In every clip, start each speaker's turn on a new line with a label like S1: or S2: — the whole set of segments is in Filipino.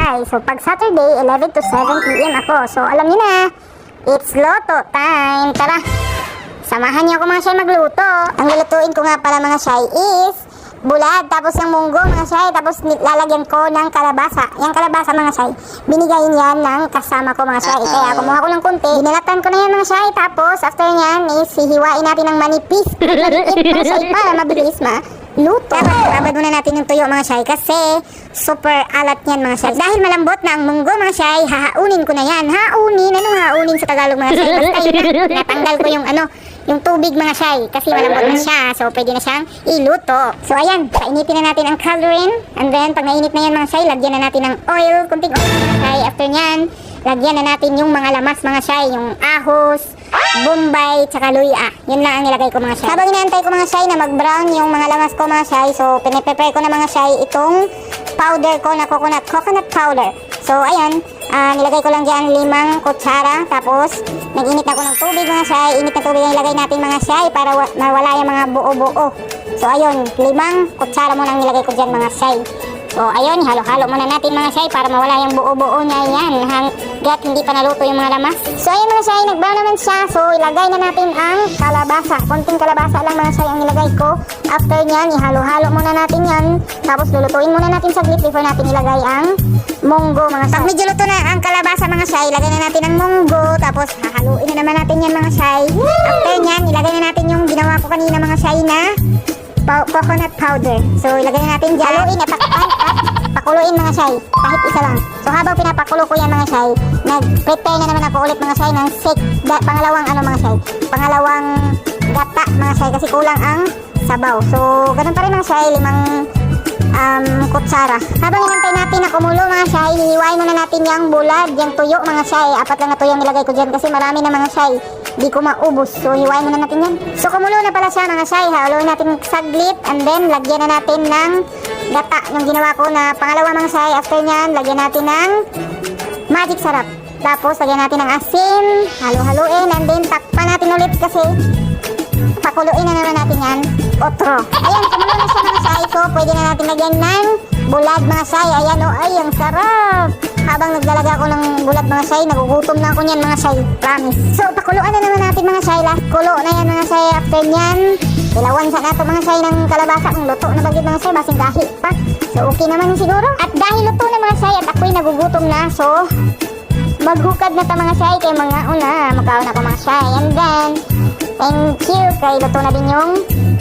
S1: shy. So pag Saturday, 11 to 7 PM ako. So alam niyo na, it's Loto time. Tara, samahan niyo ako mga shy magluto. Ang lulutuin ko nga pala mga shy is bulad, tapos yung munggo mga shy, tapos lalagyan ko ng kalabasa. Yung kalabasa mga shy, binigay yan ng kasama ko mga shy. Kaya kumuha ko ng konti, binalatan ko na yan mga shy. Tapos after nyan is hihiwain natin ng manipis. Maliit mga shy para mabilis luto. Babad muna natin yung tuyo mga shy kasi super alat yan mga shy. At dahil malambot na ang munggo mga shy, hahaunin ko na yan. Haunin? Anong haunin sa Tagalog mga shy? Basta yun na, natanggal ko yung tubig mga shy kasi malambot na siya. So pwede na siyang iluto. So ayan, painitin na natin ang calorin. And then pag nainit na yan mga shy, lagyan na natin ng oil, kunting oil mga shy. After nyan, lagyan na natin yung mga lamas mga shy, yung ahos, bombay, tsaka luya. Yun lang ang nilagay ko mga shy. Habang inaantay ko mga shy na mag-brown yung mga lamas ko mga shy, so piniprepare ko na mga shy itong powder ko na coconut powder. So ayan, nilagay ko lang dyan 5 kutsara. Tapos nag-init ako ng tubig mga shy. Init na tubig ang ilagay natin mga shy para mawala yung mga buo-buo. So ayun, 5 kutsara muna ang nilagay ko dyan mga shy. So ayun, halo-halo muna natin mga shy para mawala yung buo-buo na yan hanggat hindi pa naluto yung mga lamas. So ayun mga shy, nag-brown naman siya. So ilagay na natin ang kalabasa. Konting kalabasa lang mga shy ang nilagay ko. After nyan, ihalo-halo muna natin yan. Tapos lulutuin muna natin saglit before natin ilagay ang munggo mga shy. Pag medyo luto na ang kalabasa mga shy, ilagay na natin ang munggo. Tapos hahaluin na naman natin yan mga shy. After nyan, ilagay na natin yung ginawa ko kanina mga shy na coconut powder. So ilagay na natin dyan. Haluin at pakuluin mga shy. Kahit isa lang. So habang pinapakulo ko yan mga shy, nag-prepare na naman ako ulit mga shy ng pangalawang mga shy. Pangalawang gata mga shy kasi kulang ang sabaw. So ganun pa rin mga shy, 5 kutsara. Habang inantay natin na kumulo mga shy, hihiwain muna natin yung bulad, yung tuyo mga shy. 4 lang na tuyo ang nilagay ko dyan kasi marami na mga shy. Di ko maubos. So hiwain muna natin yan. So kumulo na pala siya mga shy. Haluin natin saglit and then lagyan na natin ng gata. Yung ginawa ko na pangalawa mga shy. After nyan, lagyan natin ng magic sarap. Tapos lagyan natin ng asin. Halo-haluin and then takpan natin ulit kasi pakuluin na naman natin yan. Otro. Ayan, kumulo na siya mga shy. So pwede na natin lagyan ng bulad mga shy. Ayan o, ay ang sarap. Habang naglalaga ako ng bulad mga shy, nagugutom na ako niyan mga shy. Promise. So pakuluan na naman natin mga shy. Last kulo na yan mga shy. After nyan, ilawan sa nato mga shy ng kalabasa. Kung luto na bagay mga shy, basing gahi pa. So okay naman siguro. At dahil luto na mga shy at ako'y nagugutom na, so maghukad na ta mga shy kay mga magkaon ako mga shy. And then thank you kay luto na din yung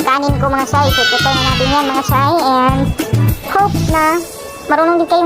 S1: kanin ko mga shy. So prepare na natin yan mga shy and hope na marunong din kayo